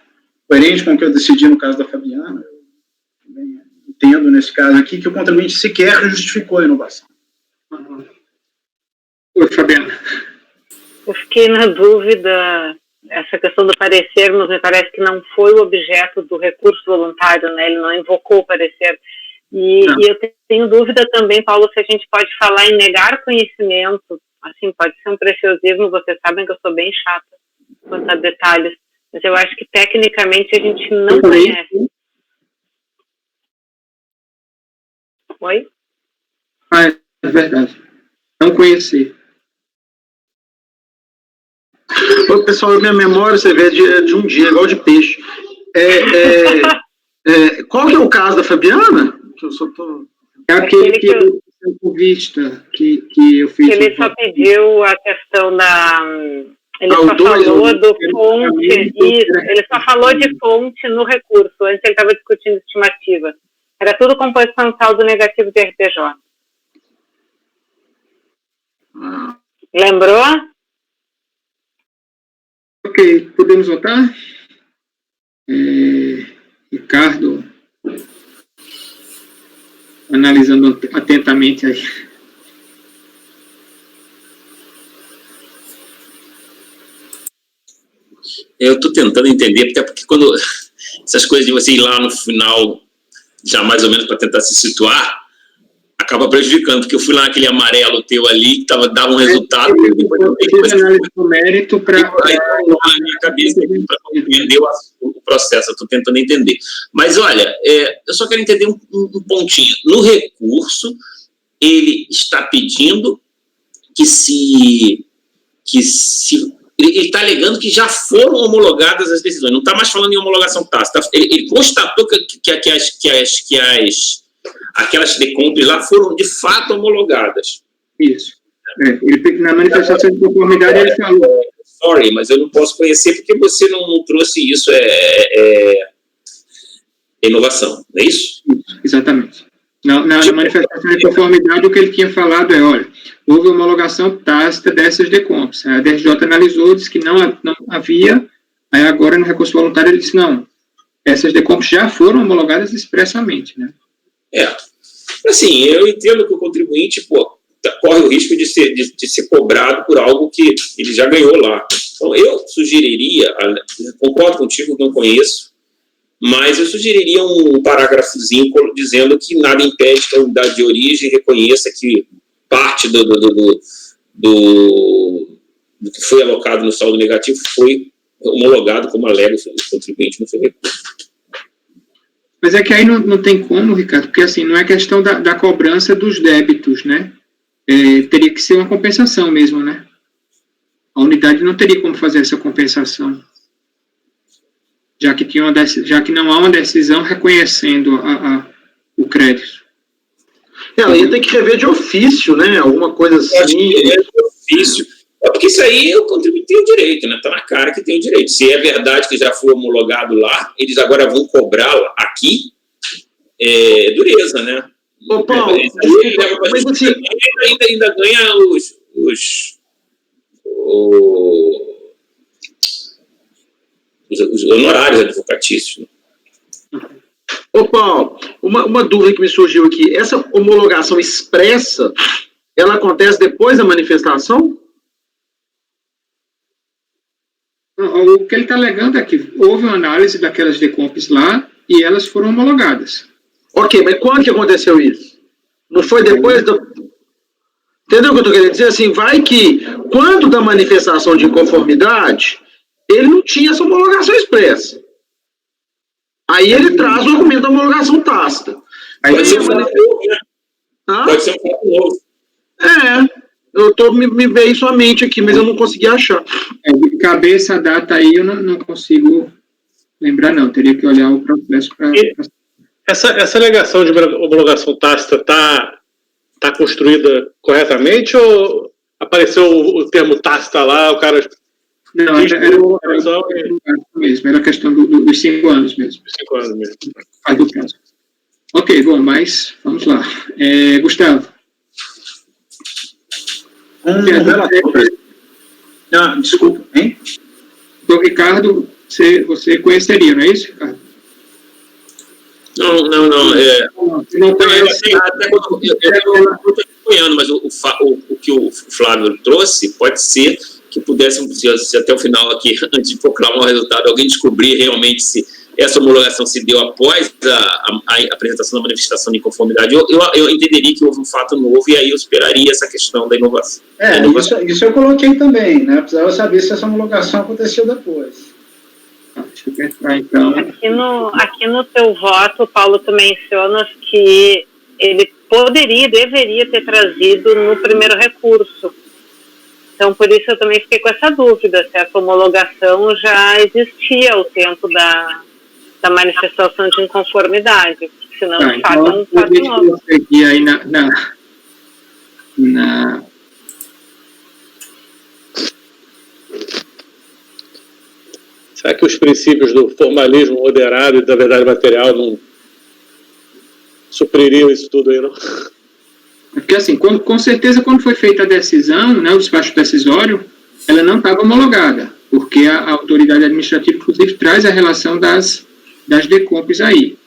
coerente com o que eu decidi no caso da Fabiana. Eu também entendo, nesse caso aqui, que o contribuinte sequer justificou a inovação. Oi, Fabiana. Eu fiquei na dúvida, essa questão do parecer, mas me parece que não foi o objeto do recurso voluntário, né? Ele não invocou o parecer. E eu tenho dúvida também, Paulo, se a gente pode falar em negar conhecimento. Assim, pode ser um preciosismo, vocês sabem que eu sou bem chata quanto a detalhes, mas eu acho que tecnicamente a gente não conhece. Oi? É verdade. Não conhecer. Ô, pessoal, minha memória, você vê, de um dia, igual de peixe. Qual que é o caso da Fabiana? Que eu só tô... É aquele que eu vista, que eu fiz. Ele só pediu a questão da... Ele só falou do fonte, isso, ele só falou de fonte no recurso, antes ele estava discutindo estimativa. Era tudo composição de saldo negativo de RPJ. Lembrou? Ok, podemos votar? Ricardo, analisando atentamente aí. Eu estou tentando entender, até porque quando essas coisas de você ir lá no final, já mais ou menos para tentar se situar, acaba prejudicando, porque eu fui lá naquele amarelo teu ali, que dava um resultado. Eu fiz análise do mérito para na minha cabeça para compreender o processo, eu estou tentando entender. Mas olha, eu só quero entender um pontinho. No recurso, ele está pedindo ele está alegando que já foram homologadas as decisões, não está mais falando em homologação tácita. Ele constatou que aquelas decompras lá foram de fato homologadas. Isso. Na manifestação de conformidade ele falou. Sorry, mas eu não posso conhecer porque você não trouxe isso, inovação, não é isso? Exatamente. Na manifestação de conformidade, o que ele tinha falado olha, houve homologação tácita dessas decompras. A DRJ analisou, disse que não havia, aí agora no recurso voluntário ele disse, não, essas decompras já foram homologadas expressamente, né? Assim, eu entendo que o contribuinte, corre o risco de ser cobrado por algo que ele já ganhou lá. Então, eu sugeriria, concordo contigo, não conheço, mas eu sugeriria um parágrafozinho dizendo que nada impede que a unidade de origem reconheça que parte do que foi alocado no saldo negativo foi homologado como alega o contribuinte no seu recurso. Mas é que aí não tem como, Ricardo, porque assim, não é questão da cobrança dos débitos, né? Teria que ser uma compensação mesmo, né? A unidade não teria como fazer essa compensação, já que não há uma decisão reconhecendo o crédito. Ela ia ter que rever de ofício, né? Alguma coisa assim. De ofício. Porque isso aí o contribuinte tem o direito, né? Está na cara que tem o direito. Se é verdade que já foi homologado lá, eles agora vão cobrar aqui, dureza, né? Ô, Paulo, mas assim, ainda ganha os honorários advocatícios. Né? Ô, Paulo, uma dúvida que me surgiu aqui. Essa homologação expressa, ela acontece depois da manifestação? O que ele está alegando é que houve uma análise daquelas decompras lá e elas foram homologadas. Ok, mas quando que aconteceu isso? Não foi depois do... Entendeu o que eu estou querendo dizer? Assim, vai que, quando da manifestação de inconformidade, ele não tinha essa homologação expressa. Aí ele traz o argumento da homologação tácita. Pode ser um fato novo, né? Pode ser um fato novo. Eu estou me veio sua mente aqui, mas eu não consegui achar. De cabeça a data aí eu não consigo lembrar, não. Teria que olhar o processo para... Essa alegação de homologação tácita está construída corretamente ou apareceu o termo tácita lá, o cara... Não, era questão dos 5 anos mesmo. 5 anos mesmo. Faz do prazo. Ok, bom, mas vamos lá. Gustavo. Desculpa, hein? Então, Ricardo, você conheceria, não é isso, Ricardo? Não. Não conhece. Até quando eu estou acompanhando, mas o que o Flávio trouxe pode ser que pudéssemos, se até o final aqui, antes de proclamar o resultado, alguém descobrir realmente se essa homologação se deu após a apresentação da manifestação de inconformidade. Eu entenderia que houve um fato novo e aí eu esperaria essa questão da inovação. Isso eu coloquei também, né? Precisava saber se essa homologação aconteceu depois. Deixa eu pensar, então. Aqui no teu voto, Paulo, tu mencionas que ele deveria ter trazido no primeiro recurso. Então, por isso eu também fiquei com essa dúvida, se essa homologação já existia ao tempo da manifestação de inconformidade, senão, de fato, é um fato novo. E aí Será que os princípios do formalismo moderado e da verdade material não supririam isso tudo aí, não? Porque, assim, com certeza, quando foi feita a decisão, né, o despacho decisório, ela não estava homologada, porque a autoridade administrativa, inclusive, traz a relação das DECOMPs aí.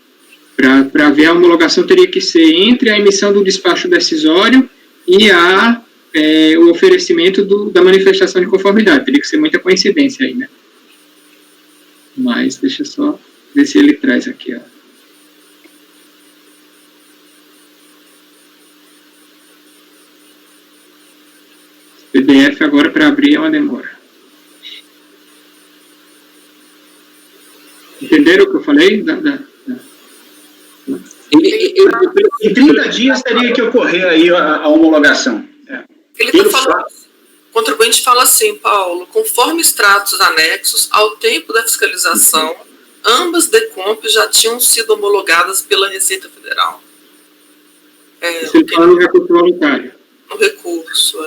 Para ver a homologação, teria que ser entre a emissão do despacho decisório e o oferecimento da manifestação de conformidade. Teria que ser muita coincidência aí, né? Mas, deixa eu só ver se ele traz aqui, ó. PDF agora para abrir é uma demora. Entenderam o que eu falei? Em 30 dias teria que ocorrer aí a homologação. Ele está falando, o contribuinte fala assim, Paulo, conforme extratos anexos, ao tempo da fiscalização, ambas DECOMPs já tinham sido homologadas pela Receita Federal. Você fala no recurso voluntário. No recurso,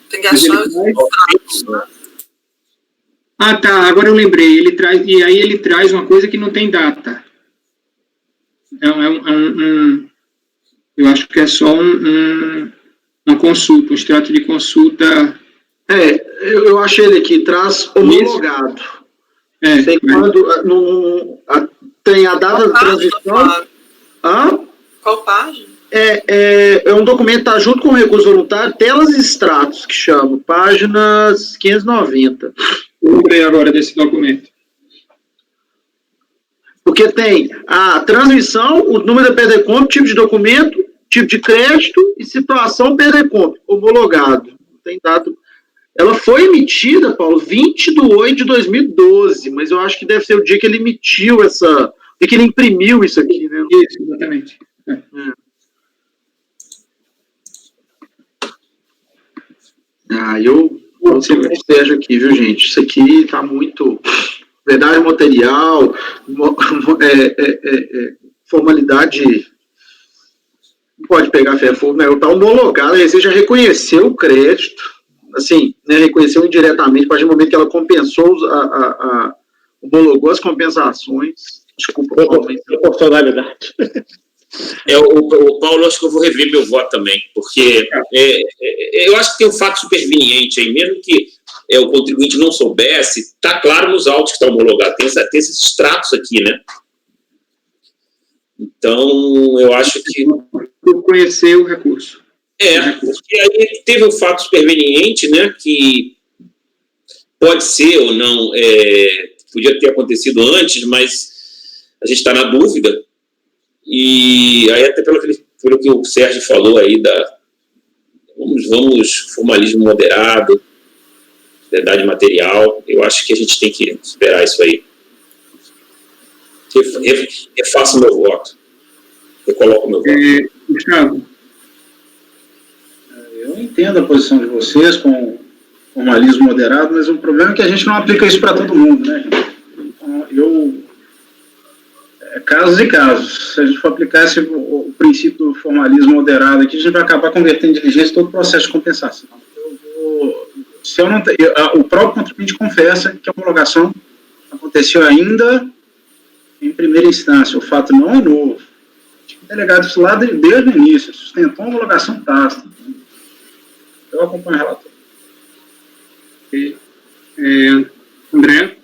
tem que achar os extratos, né? Ah, tá, agora eu lembrei, ele traz uma coisa que não tem data. Eu acho que é só uma consulta, um extrato de consulta. Eu achei ele aqui, traz homologado. Tem quando tem a data da transição. Qual página? É um documento, está junto com o recurso voluntário, telas e extratos, que chama, páginas 590. Eu lembrei agora desse documento. Porque tem a transmissão, o número da PDComp, tipo de documento, tipo de crédito e situação PDComp, homologado. Tem dado. Ela foi emitida, Paulo, 20 de 8 de 2012, mas eu acho que deve ser o dia que ele emitiu que ele imprimiu isso aqui, né? Isso, exatamente. Eu sou com o Sérgio aqui, viu, gente? Isso aqui tá muito... Verdade material, formalidade... Não pode pegar fé fogo, né? Tá homologado, a Receita já reconheceu o crédito, assim, né, reconheceu indiretamente, a partir do momento que ela compensou, homologou as compensações. Desculpa. Proporcionalidade. O Paulo, acho que eu vou rever meu voto também, porque eu acho que tem um fato superveniente aí, mesmo que o contribuinte não soubesse, está claro nos autos que está homologado, tem esses extratos aqui, né? Então, eu acho que... Conhecer o recurso. E aí teve um fato superveniente, né, que pode ser ou não, podia ter acontecido antes, mas a gente está na dúvida. E aí, até pelo que o Sérgio falou aí, vamos formalismo moderado, verdade material, eu acho que a gente tem que esperar isso aí. Refaço meu voto. Eu coloco meu voto. Gustavo. eu entendo a posição de vocês com formalismo moderado, mas o problema é que a gente não aplica isso para todo mundo, né, gente? Então, casos e casos. Se a gente for aplicar o princípio do formalismo moderado aqui, a gente vai acabar convertendo em diligência todo o processo de compensação. O próprio contribuinte confessa que a homologação aconteceu ainda em primeira instância. O fato não é novo. O delegado isso lá desde o início, sustentou a homologação tácita. Eu acompanho o relatório. André?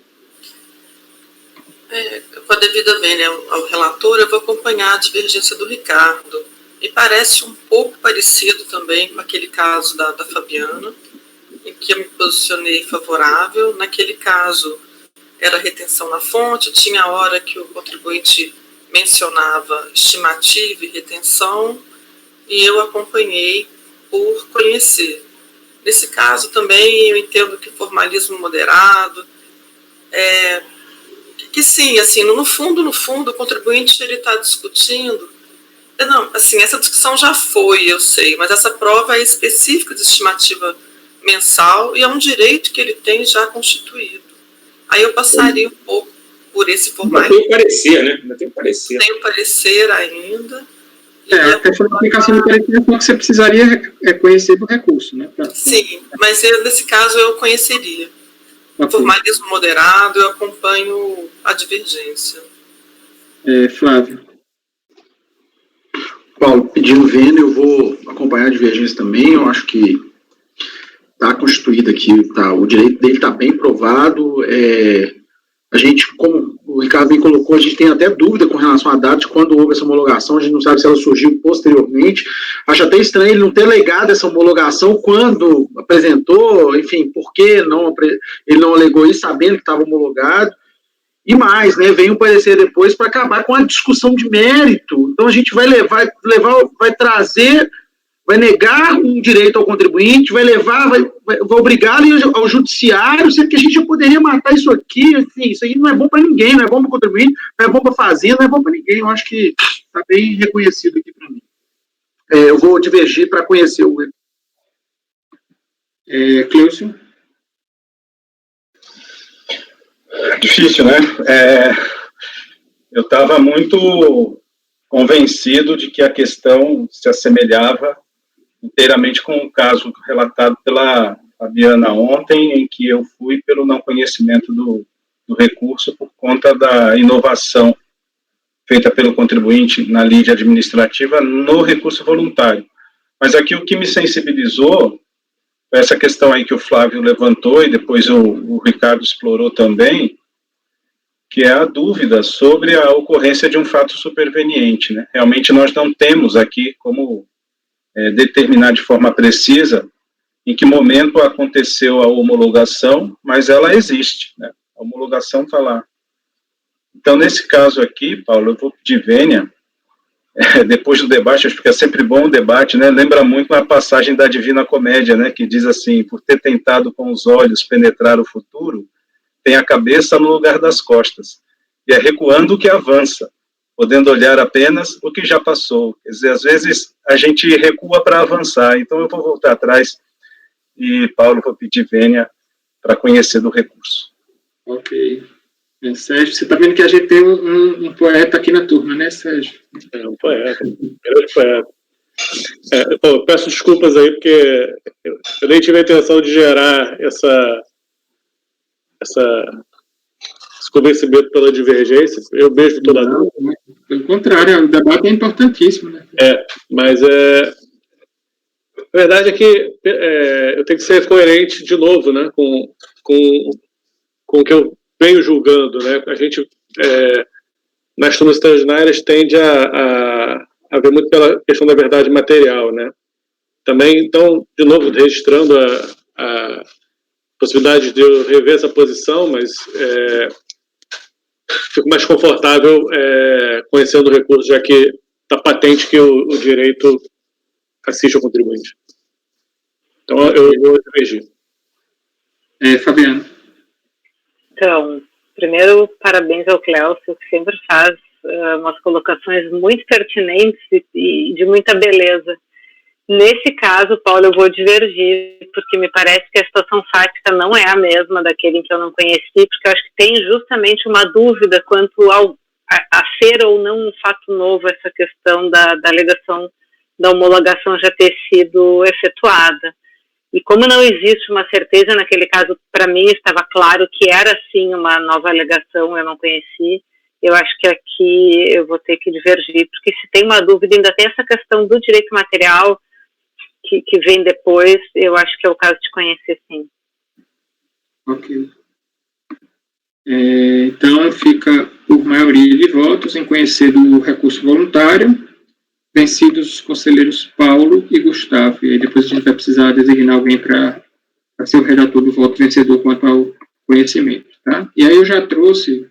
Com a devida vênia ao relator, eu vou acompanhar a divergência do Ricardo. Me parece um pouco parecido também com aquele caso da Fabiana, em que eu me posicionei favorável. Naquele caso, era retenção na fonte, tinha a hora que o contribuinte mencionava estimativa e retenção, e eu acompanhei por conhecer. Nesse caso também eu entendo que formalismo moderado, que sim, assim, no fundo, o contribuinte ele está discutindo, não, assim, essa discussão já foi, eu sei, mas essa prova é específica de estimativa mensal e é um direito que ele tem já constituído. Aí eu passaria um pouco por esse formalismo. Tem parecer, né? Ainda tem parecer. Tem parecer ainda. Até pela aplicação do parecer, que você precisaria conhecer do recurso, né? Sim, mas nesse caso eu conheceria. Okay. Formalismo moderado, eu acompanho a divergência. Flávio. Paulo, pedindo vênia, eu vou acompanhar a divergência também. Eu acho que está constituído aqui, o direito dele está bem provado. A gente, como o Ricardo bem colocou, a gente tem até dúvida com relação à data de quando houve essa homologação, a gente não sabe se ela surgiu posteriormente. Acho até estranho ele não ter legado essa homologação quando apresentou, enfim, por que ele não alegou isso, sabendo que estava homologado. E mais, né, vem um parecer depois para acabar com a discussão de mérito. Então a gente vai negar um direito ao contribuinte, vai obrigar ele ao judiciário, sendo que a gente já poderia matar isso aqui. Assim, isso aí não é bom para ninguém, não é bom para o contribuinte, não é bom para a fazenda, não é bom para ninguém. Eu acho que está bem reconhecido aqui para mim. Eu vou divergir para conhecer o... Cleucio? Difícil, né? Eu estava muito convencido de que a questão se assemelhava inteiramente com o caso relatado pela Fabiana ontem, em que eu fui pelo não conhecimento do recurso por conta da inovação feita pelo contribuinte na lide administrativa no recurso voluntário. Mas aqui o que me sensibilizou, essa questão aí que o Flávio levantou e depois o Ricardo explorou também, que é a dúvida sobre a ocorrência de um fato superveniente, né? Realmente nós não temos aqui como determinar de forma precisa em que momento aconteceu a homologação, mas ela existe, né? A homologação está lá. Então, nesse caso aqui, Paulo, eu vou pedir vênia, depois do debate, acho que é sempre bom o debate, né? Lembra muito a passagem da Divina Comédia, né? Que diz assim, por ter tentado com os olhos penetrar o futuro, tem a cabeça no lugar das costas, e é recuando que avança, podendo olhar apenas o que já passou. Quer dizer, às vezes a gente recua para avançar, então eu vou voltar atrás e, Paulo, vou pedir vênia para conhecer do recurso. Ok. Sérgio, você está vendo que a gente tem um poeta aqui na turma, né, Sérgio? Um poeta, grande poeta. Eu peço desculpas aí, porque eu nem tive a intenção de gerar esse convencimento pela divergência. Eu beijo toda a dúvida. Pelo contrário, o debate é importantíssimo, né? Mas a verdade é que eu tenho que ser coerente de novo, né, com o que eu venho julgando, né? A gente, nas turmas extraordinárias, tende a ver muito pela questão da verdade material, né? Também, então, de novo, registrando a possibilidade de eu rever essa posição, mas fico mais confortável conhecendo o recurso, já que está patente que o direito assiste ao contribuinte. Então, eu vou divergir. Fabiana. Então, primeiro, parabéns ao Cleucio, que sempre faz umas colocações muito pertinentes e de muita beleza. Nesse caso, Paulo, eu vou divergir, porque me parece que a situação fática não é a mesma daquele em que eu não conheci, porque eu acho que tem justamente uma dúvida quanto a ser ou não um fato novo essa questão da alegação da homologação já ter sido efetuada. E como não existe uma certeza naquele caso, para mim estava claro que era sim uma nova alegação, eu não conheci. Eu acho que aqui eu vou ter que divergir, porque se tem uma dúvida, ainda tem essa questão do direito material que vem depois, eu acho que é o caso de conhecer, sim. Ok. Então, fica por maioria de votos em conhecer do recurso voluntário, vencidos os conselheiros Paulo e Gustavo. E aí depois a gente vai precisar designar alguém para ser o redator do voto vencedor quanto ao conhecimento. Tá? E aí eu já trouxe,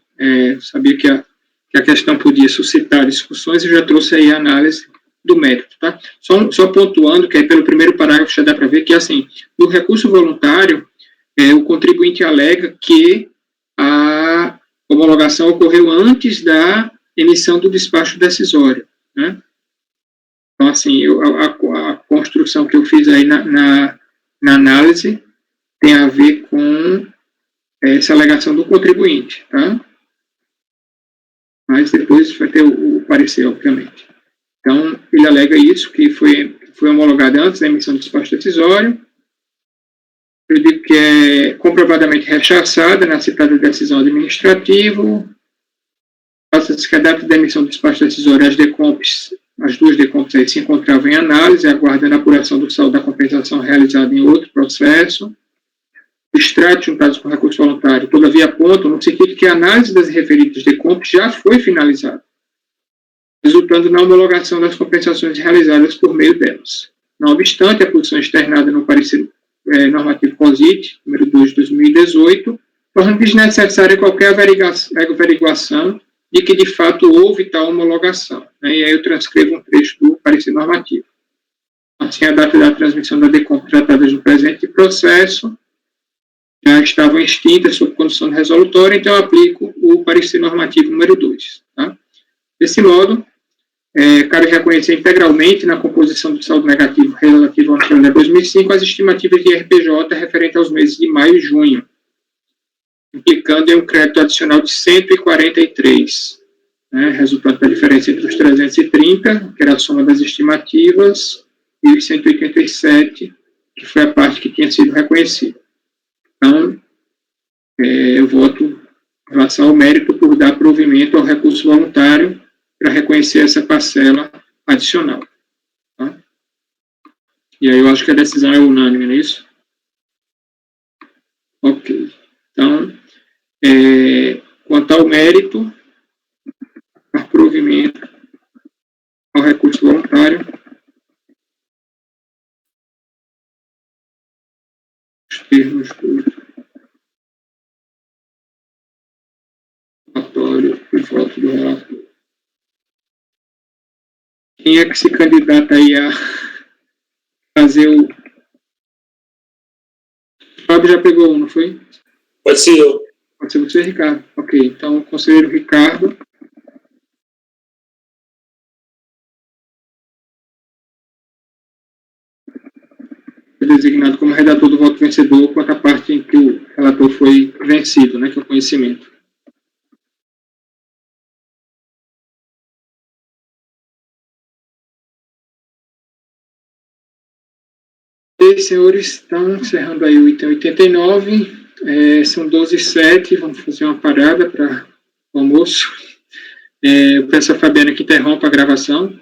sabia que a questão podia suscitar discussões, eu já trouxe aí a análise do mérito. Tá? Só pontuando que aí pelo primeiro parágrafo já dá para ver que, assim, no recurso voluntário, o contribuinte alega que a homologação ocorreu antes da emissão do despacho decisório, né? Então, assim, a construção que eu fiz aí na análise tem a ver com essa alegação do contribuinte, tá? Mas depois vai ter o parecer, obviamente. Então, ele alega isso, que foi homologado antes da emissão do despacho decisório. Eu digo que é comprovadamente rechaçada na citada decisão administrativa. Passa-se que a data da emissão do despacho decisório, as duas DECOMPs aí se encontravam em análise, aguardando a apuração do saldo da compensação realizada em outro processo. O extrato juntado com recurso voluntário, todavia, apontam no sentido que a análise das referidas DECOMPs já foi finalizada, resultando na homologação das compensações realizadas por meio delas. Não obstante, a posição externada no parecer normativo COSIT, número 2 de 2018, torna desnecessária qualquer averiguação de que, de fato, houve tal homologação. Né? E aí eu transcrevo um trecho do parecer normativo. Assim, a data da transmissão da DECOMP tratadas no presente processo já estavam extintas sob condição de resolutória, então eu aplico o parecer normativo número 2. Tá? Desse modo, cabe reconhecer integralmente na composição do saldo negativo relativo ao ano de 2005 as estimativas de RPJ referente aos meses de maio e junho, implicando em um crédito adicional de 143, né, resultante da diferença entre os 330, que era a soma das estimativas, e os 187, que foi a parte que tinha sido reconhecida. Então, eu voto em relação ao mérito por dar provimento ao recurso voluntário para reconhecer essa parcela adicional. Tá? E aí eu acho que a decisão é unânime, não é isso? Ok. Então, quanto ao mérito, dar provimento ao recurso voluntário, os termos do relatório e voto do relator. Quem é que se candidata aí a fazer o... O Fábio já pegou um, não foi? Pode ser eu. Pode ser você, Ricardo. Ok, então o conselheiro Ricardo. Foi designado como redator do voto vencedor quanto à parte em que o relator foi vencido, né, que é o conhecimento. E, senhores, estão encerrando aí o item 89, são 12h07, vamos fazer uma parada para o almoço. Eu peço a Fabiana que interrompa a gravação.